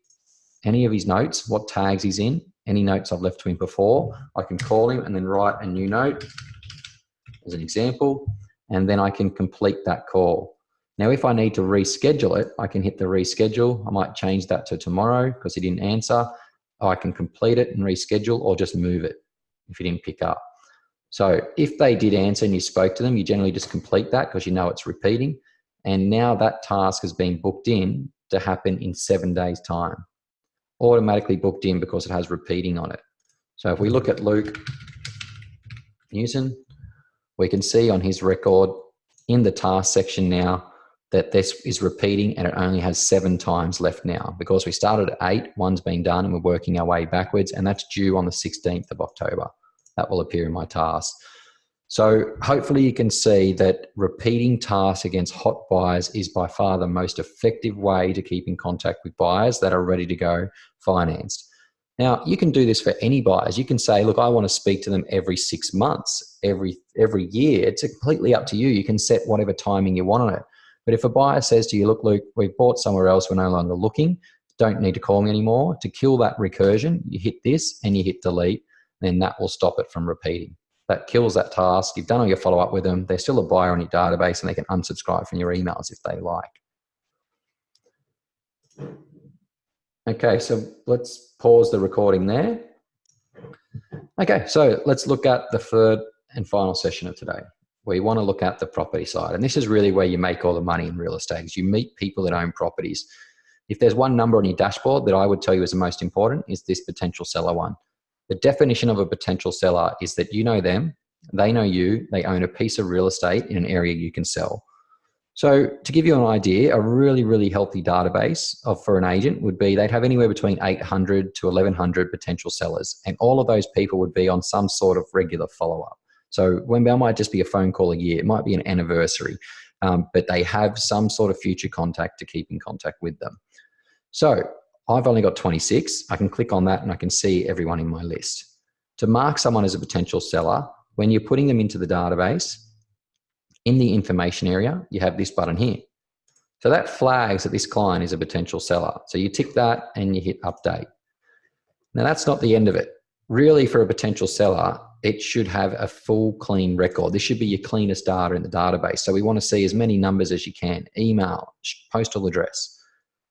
any of his notes, what tags he's in, any notes I've left to him before. I can call him and then write a new note as an example, and then I can complete that call. Now, if I need to reschedule it, I can hit the reschedule. I might change that to tomorrow because he didn't answer. I can complete it and reschedule, or just move it if he didn't pick up. So if they did answer and you spoke to them, you generally just complete that because you know it's repeating. And now that task has been booked in to happen in 7 days' time. Automatically booked in because it has repeating on it. So if we look at Luke Newson, we can see on his record in the task section now that this is repeating, and it only has 7 times left now. Because we started at 8, one's been done, and we're working our way backwards, and that's due on the 16th of October. That will appear in my task. So hopefully you can see that repeating tasks against hot buyers is by far the most effective way to keep in contact with buyers that are ready to go financed. Now, you can do this for any buyers. You can say, look, I want to speak to them every 6 months, every year. It's completely up to you. You can set whatever timing you want on it. But if a buyer says to you, look, Luke, we've bought somewhere else, we're no longer looking, don't need to call me anymore, to kill that recursion, you hit this and you hit delete, then that will stop it from repeating. That kills that task. You've done all your follow-up with them. They're still a buyer on your database, and they can unsubscribe from your emails if they like. Okay, so let's pause the recording there. Okay, so let's look at the third and final session of today. We want to look at the property side. And this is really where you make all the money in real estate, is you meet people that own properties. If there's one number on your dashboard that I would tell you is the most important, is this potential seller one. The definition of a potential seller is that you know them, they know you, they own a piece of real estate in an area you can sell. So to give you an idea, a really, really healthy database for an agent would be they'd have anywhere between 800 to 1,100 potential sellers. And all of those people would be on some sort of regular follow-up. So Wembley might just be a phone call a year. It might be an anniversary, but they have some sort of future contact to keep in contact with them. So I've only got 26. I can click on that and I can see everyone in my list. To mark someone as a potential seller, when you're putting them into the database, in the information area, you have this button here. So that flags that this client is a potential seller. So you tick that and you hit update. Now that's not the end of it. Really, for a potential seller, it should have a full clean record. This should be your cleanest data in the database. So we want to see as many numbers as you can, email, postal address.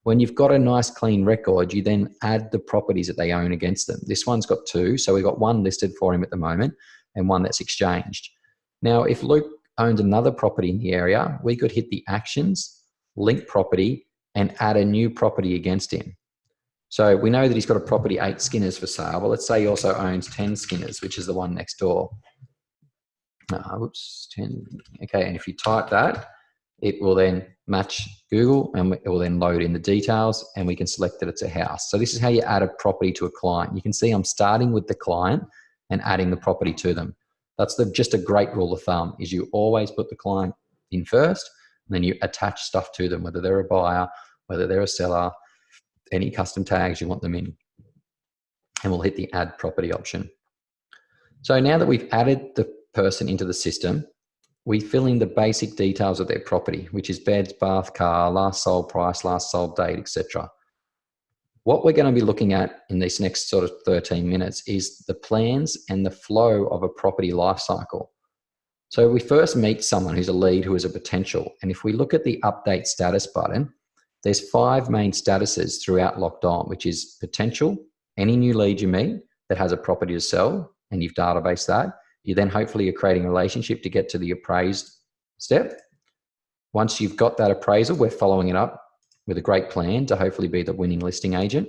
When you've got a nice clean record, you then add the properties that they own against them. This one's got 2, so we've got one listed for him at the moment and one that's exchanged. Now, if Luke owned another property in the area, we could hit the actions, link property, and add a new property against him. So we know that he's got a property 8 Skinners for sale, but let's say he also owns 10 Skinners, which is the one next door. 10. Okay, and if you type that, it will then match Google and it will then load in the details, and we can select that it's a house. So this is how you add a property to a client. You can see I'm starting with the client and adding the property to them. That's just a great rule of thumb, is you always put the client in first, and then you attach stuff to them, whether they're a buyer, whether they're a seller, any custom tags you want them in. And we'll hit the add property option. So now that we've added the person into the system, we fill in the basic details of their property, which is beds, bath, car, last sold price, last sold date, etc. What we're going to be looking at in this next sort of 13 minutes is the plans and the flow of a property life cycle. So we first meet someone who's a lead, who is a potential. And if we look at the update status button, there's 5 main statuses throughout Locked On, which is potential, any new lead you meet that has a property to sell, and you've databased that. You then hopefully are creating a relationship to get to the appraised step. Once you've got that appraisal, we're following it up with a great plan to hopefully be the winning listing agent.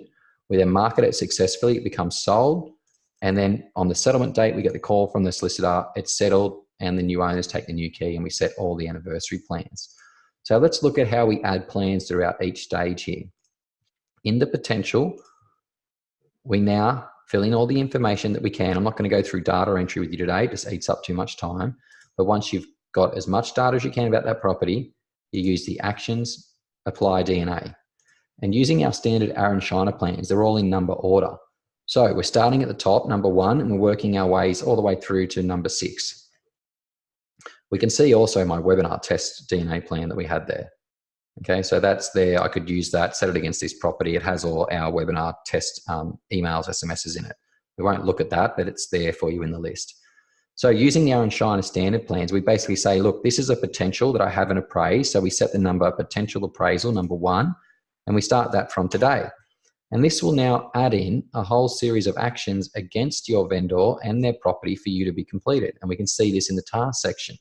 We then market it successfully, it becomes sold. And then on the settlement date, we get the call from the solicitor, it's settled, and the new owners take the new key, and we set all the anniversary plans. So let's look at how we add plans throughout each stage here. In the potential, we now fill in all the information that we can. I'm not going to go through data entry with you today, it just eats up too much time. But once you've got as much data as you can about that property, you use the actions, apply DNA. And using our standard Aaron Shiner plans, they're all in number order. So we're starting at the top, number 1, and we're working our ways all the way through to number 6. We can see also my webinar test DNA plan that we had there. Okay, so that's there. I could use that, set it against this property. It has all our webinar test emails, SMSs in it. We won't look at that, but it's there for you in the list. So using the Aaron Shiner standard plans, we basically say, look, this is a potential that I haven't appraised. So we set the number potential appraisal, number 1, and we start that from today. And this will now add in a whole series of actions against your vendor and their property for you to be completed. And we can see this in the task section.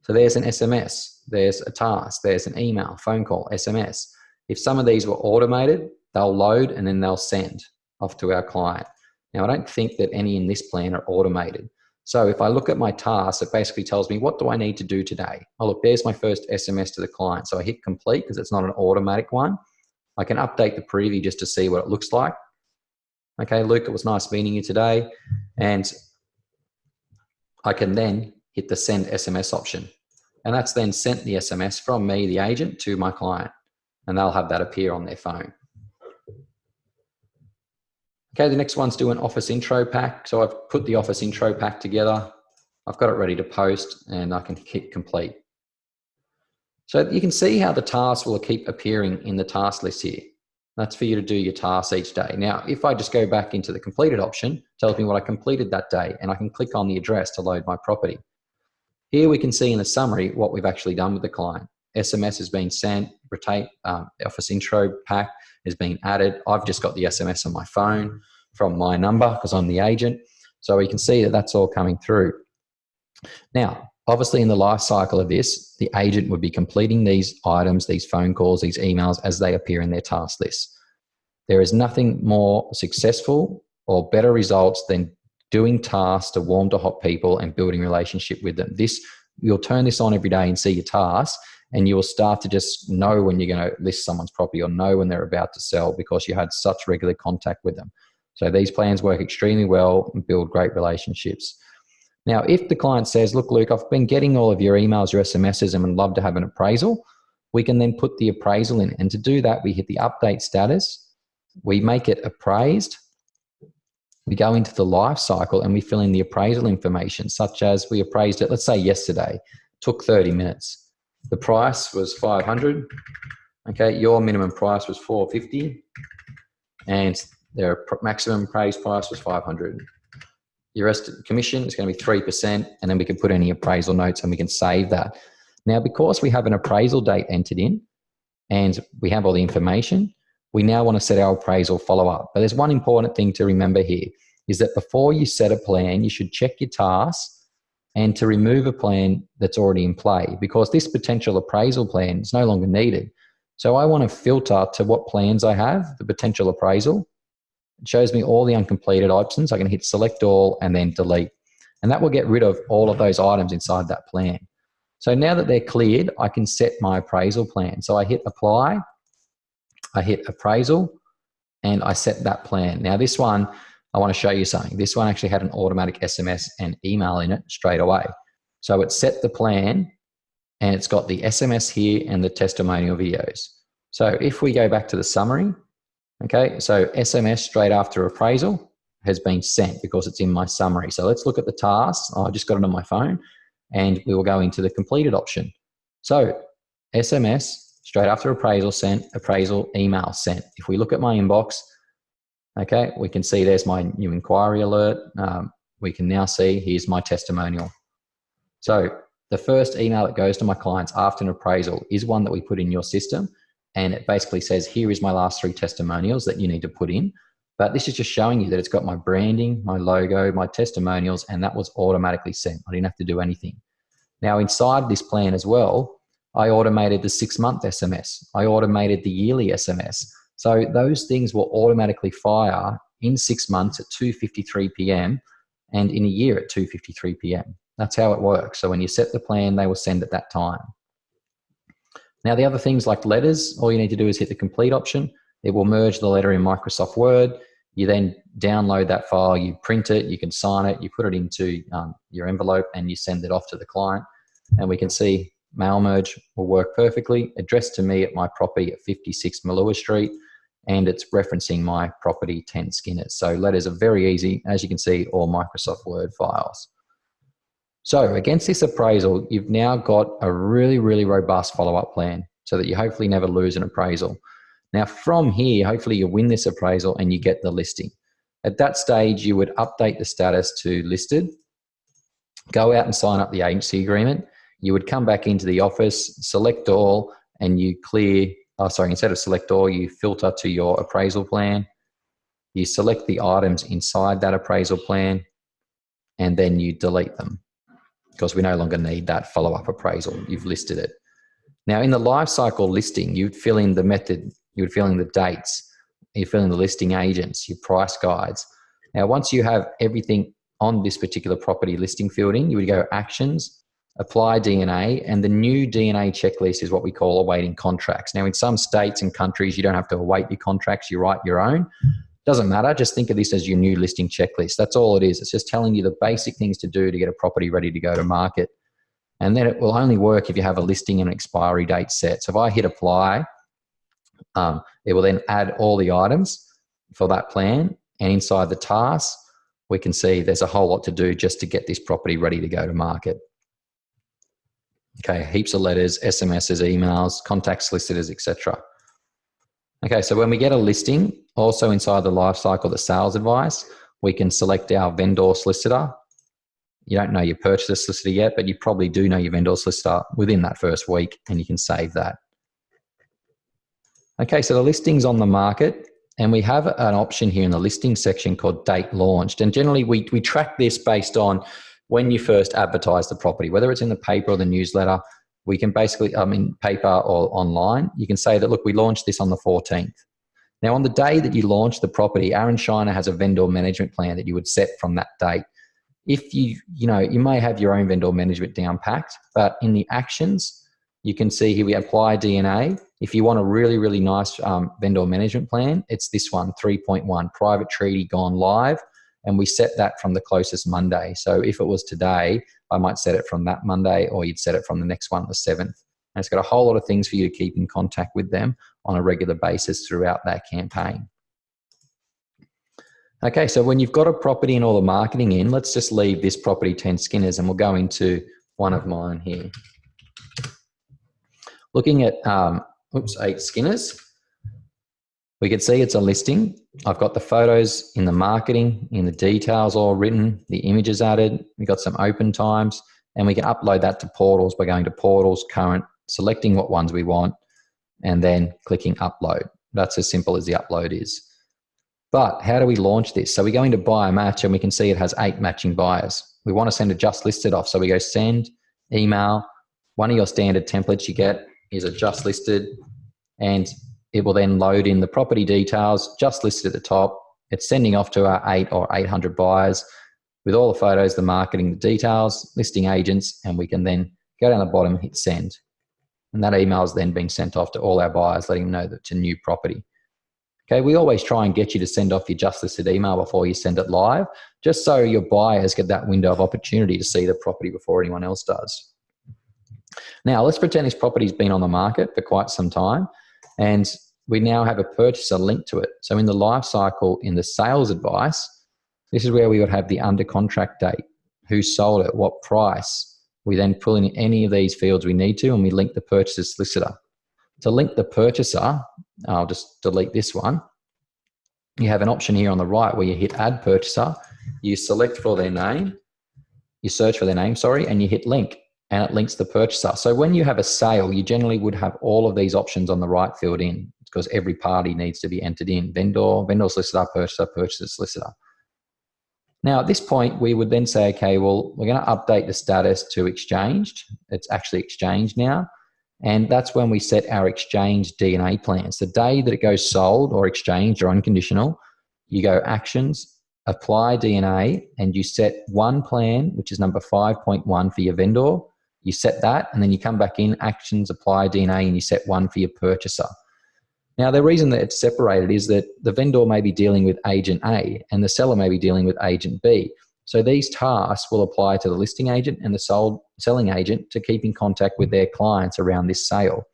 So there's an SMS, there's a task, there's an email, phone call, SMS. If some of these were automated, they'll load and then they'll send off to our client. Now, I don't think that any in this plan are automated. So if I look at my task, it basically tells me, what do I need to do today? Oh, look, there's my first SMS to the client. So I hit complete because it's not an automatic one. I can update the preview just to see what it looks like. Okay, Luke, it was nice meeting you today. And I can then hit the send SMS option. And that's then sent the SMS from me, the agent, to my client. And they'll have that appear on their phone. Okay, the next one's do an office intro pack. So I've put the office intro pack together. I've got it ready to post and I can hit complete. So you can see how the tasks will keep appearing in the task list here. That's for you to do your tasks each day. Now, if I just go back into the completed option, it tells me what I completed that day, and I can click on the address to load my property. Here we can see in the summary what we've actually done with the client. SMS has been sent, office intro pack has been added. I've just got the SMS on my phone from my number because I'm the agent. So we can see that that's all coming through. Now, obviously in the life cycle of this, the agent would be completing these items, these phone calls, these emails as they appear in their task list. There is nothing more successful or better results than doing tasks to warm to hot people and building relationship with them. You'll turn this on every day and see your tasks, and you will start to just know when you're going to list someone's property or know when they're about to sell because you had such regular contact with them. So these plans work extremely well and build great relationships. Now, if the client says, look, Luke, I've been getting all of your emails, your SMSs, and would love to have an appraisal, we can then put the appraisal in. And to do that, we hit the update status. We make it appraised. We go into the life cycle and we fill in the appraisal information, such as we appraised it, let's say yesterday, took 30 minutes. The price was 500. Okay, your minimum price was 450 and their maximum appraised price was 500. Your commission is going to be 3%, and then we can put any appraisal notes and we can save that. Now, because we have an appraisal date entered in and we have all the information, we now want to set our appraisal follow-up. But there's one important thing to remember here is that before you set a plan, you should check your tasks and to remove a plan that's already in play, because this potential appraisal plan is no longer needed. So I want to filter to what plans I have, the potential appraisal. It shows me all the uncompleted options. I can hit select all and then delete. And that will get rid of all of those items inside that plan. So now that they're cleared, I can set my appraisal plan. So I hit apply, I hit appraisal, and I set that plan. Now this one, I want to show you something. This one actually had an automatic SMS and email in it straight away. So it set the plan and it's got the SMS here and the testimonial videos. So if we go back to the summary, okay, so SMS straight after appraisal has been sent because it's in my summary. So let's look at the tasks. I just got it on my phone and we will go into the completed option. So SMS straight after appraisal sent, appraisal email sent. If we look at my inbox, okay, we can see there's my new inquiry alert. We can now see here's my testimonial. So the first email that goes to my clients after an appraisal is one that we put in your system. And it basically says, here is my last 3 testimonials that you need to put in. But this is just showing you that it's got my branding, my logo, my testimonials, and that was automatically sent. I didn't have to do anything. Now inside this plan as well, I automated the 6-month SMS. I automated the yearly SMS. So those things will automatically fire in 6 months at 2:53 p.m. and in a year at 2:53 p.m. That's how it works. So when you set the plan, they will send at that time. Now, the other things like letters, all you need to do is hit the complete option. It will merge the letter in Microsoft Word. You then download that file, you print it, you can sign it, you put it into your envelope and you send it off to the client. And we can see mail merge will work perfectly. Addressed to me at my property at 56 Malua Street, and it's referencing my property 10 Skinners. So letters are very easy, as you can see, all Microsoft Word files. So against this appraisal, you've now got a really, really robust follow-up plan so that you hopefully never lose an appraisal. Now from here, hopefully you win this appraisal and you get the listing. At that stage, you would update the status to listed, go out and sign up the agency agreement. You would come back into the office, select all, and you clear, instead of select all, you filter to your appraisal plan. You select the items inside that appraisal plan, and then you delete them because we no longer need that follow-up appraisal. You've listed it. Now in the life cycle listing, you'd fill in the method, you would fill in the dates, you fill in the listing agents, your price guides. Now once you have everything on this particular property listing field in, you would go actions, apply DNA, and the new DNA checklist is what we call awaiting contracts. Now in some states and countries, you don't have to await your contracts, you write your own. Doesn't matter, just think of this as your new listing checklist. That's all it is. It's just telling you the basic things to do to get a property ready to go to market. And then it will only work if you have a listing and an expiry date set. So if I hit apply, it will then add all the items for that plan. And inside the task, we can see there's a whole lot to do just to get this property ready to go to market. Okay, heaps of letters, SMSs, emails, contact solicitors, etc. Okay, so when we get a listing, also inside the life cycle, the sales advice, we can select our vendor solicitor. You don't know your purchaser solicitor yet, but you probably do know your vendor solicitor within that first week, and you can save that. Okay, so the listing's on the market, and we have an option here in the listing section called date launched. And generally we track this based on when you first advertise the property, whether it's in the paper or the newsletter. We can basically, in paper or online, you can say that, look, we launched this on the 14th. Now on the day that you launch the property, Aaron Shiner has a vendor management plan that you would set from that date. If you may have your own vendor management down packed, but in the actions, you can see here we apply DNA. If you want a really, really nice vendor management plan, it's this one, 3.1, private treaty gone live. And we set that from the closest Monday. So if it was today, I might set it from that Monday, or you'd set it from the next one, the 7th. And it's got a whole lot of things for you to keep in contact with them on a regular basis throughout that campaign. Okay, so when you've got a property and all the marketing in, let's just leave this property 10 Skinners and we'll go into one of mine here. Looking at 8 Skinners, we can see it's a listing. I've got the photos in the marketing, in the details all written, the images added, we've got some open times, and we can upload that to portals by going to portals, current, selecting what ones we want, and then clicking upload. That's as simple as the upload is. But how do we launch this? So we go into buy a match and we can see it has 8 matching buyers. We want to send a just listed off. So we go send, email, one of your standard templates you get is a just listed, and it will then load in the property details, just listed at the top. It's sending off to our 8 or 800 buyers with all the photos, the marketing, the details, listing agents, and we can then go down the bottom and hit send. And that email is then being sent off to all our buyers, letting them know that it's a new property. Okay, we always try and get you to send off your just listed email before you send it live, just so your buyers get that window of opportunity to see the property before anyone else does. Now, let's pretend this property's been on the market for quite some time, and we now have a purchaser linked to it. So in the life cycle, in the sales advice, this is where we would have the under contract date, who sold it, what price. We then pull in any of these fields we need to, and we link the purchaser's solicitor. To link the purchaser, I'll just delete this one. You have an option here on the right where you hit add purchaser, you select for their name, you search for their name, and you hit link, and it links the purchaser. So when you have a sale, you generally would have all of these options on the right field in, because every party needs to be entered in: vendor, vendor solicitor, purchaser, purchaser solicitor. Now at this point, we would then say, okay, well, we're going to update the status to exchanged. It's actually exchanged now. And that's when we set our exchange DNA plans. The day that it goes sold or exchanged or unconditional, you go actions, apply DNA, and you set one plan, which is number 5.1 for your vendor. You set that, and then you come back in, actions, apply DNA, and you set one for your purchaser. Now, the reason that it's separated is that the vendor may be dealing with agent A and the seller may be dealing with agent B. So these tasks will apply to the listing agent and the selling agent to keep in contact with their clients around this sale.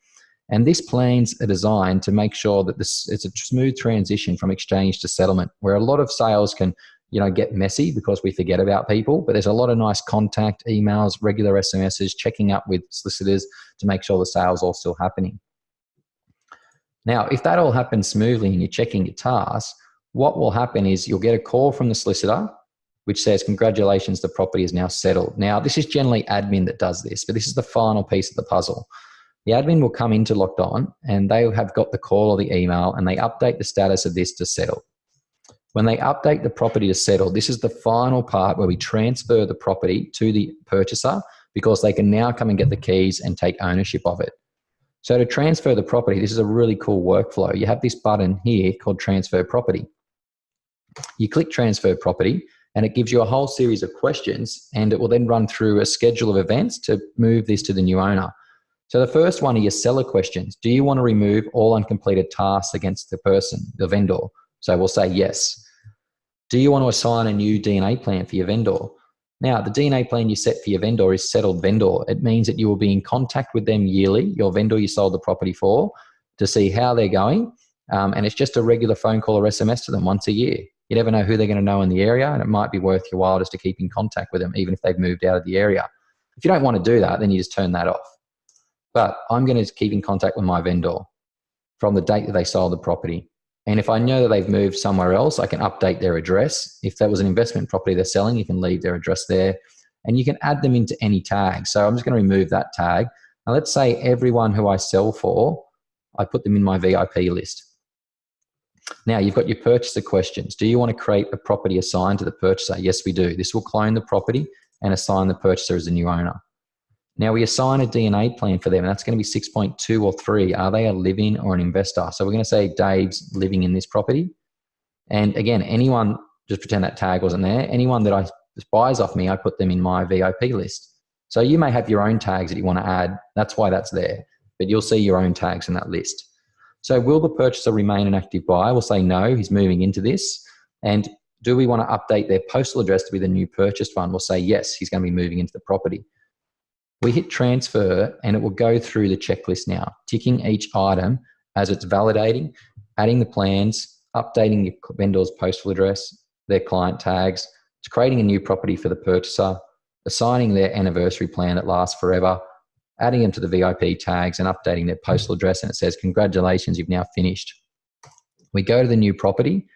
And these plans are designed to make sure that it's a smooth transition from exchange to settlement, where a lot of sales can, get messy because we forget about people, but there's a lot of nice contact emails, regular SMSs, checking up with solicitors to make sure the sale's all still happening. Now, if that all happens smoothly and you're checking your tasks, what will happen is you'll get a call from the solicitor which says, congratulations, the property is now settled. Now, this is generally admin that does this, but this is the final piece of the puzzle. The admin will come into LockedOn and they have got the call or the email and they update the status of this to settle. When they update the property to settle, this is the final part where we transfer the property to the purchaser because they can now come and get the keys and take ownership of it. So to transfer the property, this is a really cool workflow. You have this button here called Transfer Property. You click Transfer Property and it gives you a whole series of questions and it will then run through a schedule of events to move this to the new owner. So the first one are your seller questions. Do you want to remove all uncompleted tasks against the person, the vendor? So we'll say yes. Do you want to assign a new DNA plan for your vendor? Now, the DNA plan you set for your vendor is settled vendor. It means that you will be in contact with them yearly, your vendor you sold the property for, to see how they're going. And it's just a regular phone call or SMS to them once a year. You never know who they're going to know in the area, and it might be worth your while just to keep in contact with them, even if they've moved out of the area. If you don't want to do that, then you just turn that off. But I'm going to keep in contact with my vendor from the date that they sold the property. And if I know that they've moved somewhere else, I can update their address. If that was an investment property they're selling, you can leave their address there and you can add them into any tag. So I'm just going to remove that tag. Now let's say everyone who I sell for, I put them in my VIP list. Now you've got your purchaser questions. Do you want to create a property assigned to the purchaser? Yes, we do. This will clone the property and assign the purchaser as a new owner. Now we assign a DNA plan for them, and that's going to be 6.2 or 3. Are they a live-in or an investor? So we're going to say Dave's living in this property. And again, anyone, just pretend that tag wasn't there, anyone that buys off me, I put them in my VIP list. So you may have your own tags that you want to add. That's why that's there. But you'll see your own tags in that list. So will the purchaser remain an active buyer? We'll say no, he's moving into this. And do we want to update their postal address to be the new purchased one? We'll say yes, he's going to be moving into the property. We hit transfer and it will go through the checklist now, ticking each item as it's validating, adding the plans, updating your vendor's postal address, their client tags, to creating a new property for the purchaser, assigning their anniversary plan that lasts forever, adding them to the VIP tags and updating their postal address, and it says, congratulations, you've now finished. We go to the new property.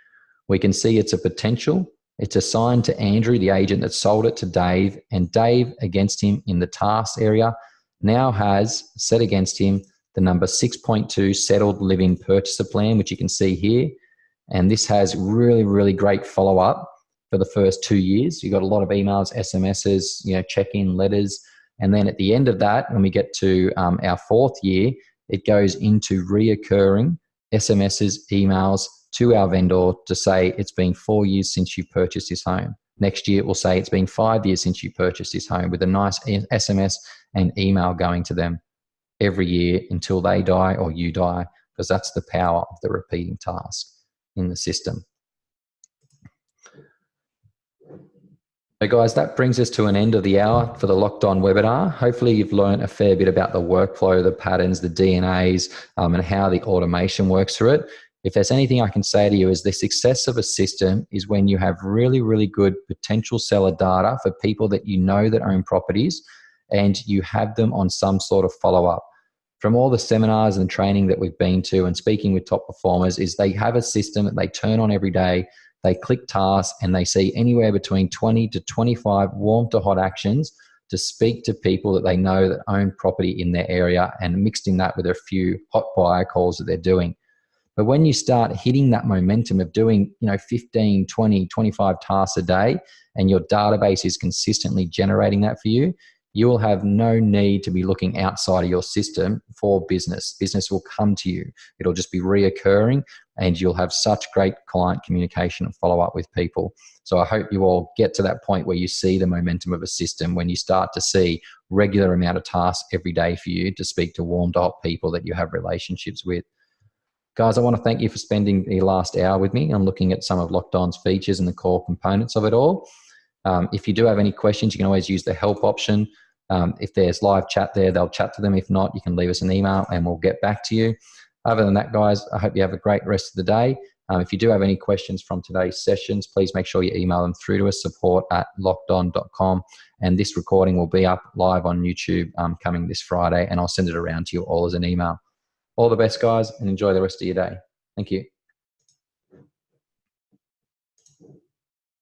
We can see it's a potential. It's assigned to Andrew, the agent that sold it to Dave, and Dave against him in the tasks area now has set against him the number 6.2 settled live-in purchaser plan, which you can see here. And this has really, really great follow-up for the first 2 years. You've got a lot of emails, SMSs, check-in letters. And then at the end of that, when we get to our 4th year, it goes into reoccurring SMSs, emails to our vendor to say it's been 4 years since you purchased this home. Next year, it will say it's been 5 years since you purchased this home, with a nice SMS and email going to them every year until they die or you die, because that's the power of the repeating task in the system. So guys, that brings us to an end of the hour for the LockedOn webinar. Hopefully you've learned a fair bit about the workflow, the patterns, the DNAs, and how the automation works through it. If there's anything I can say to you, is the success of a system is when you have really, really good potential seller data for people that you know that own properties, and you have them on some sort of follow-up. From all the seminars and training that we've been to and speaking with top performers, is they have a system that they turn on every day. They click tasks and they see anywhere between 20 to 25 warm to hot actions to speak to people that they know that own property in their area, and mixed in that with a few hot buyer calls that they're doing. But when you start hitting that momentum of doing 15, 20, 25 tasks a day, and your database is consistently generating that for you, you will have no need to be looking outside of your system for business. Business will come to you. It'll just be reoccurring, and you'll have such great client communication and follow-up with people. So I hope you all get to that point where you see the momentum of a system, when you start to see regular amount of tasks every day for you to speak to warmed up people that you have relationships with. Guys, I want to thank you for spending the last hour with me and looking at some of LockedOn's features and the core components of it all. If you do have any questions, you can always use the help option. If there's live chat there, they'll chat to them. If not, you can leave us an email and we'll get back to you. Other than that, guys, I hope you have a great rest of the day. If you do have any questions from today's sessions, please make sure you email them through to us, support@lockedon.com. And this recording will be up live on YouTube coming this Friday, and I'll send it around to you all as an email. All the best, guys, and enjoy the rest of your day. Thank you.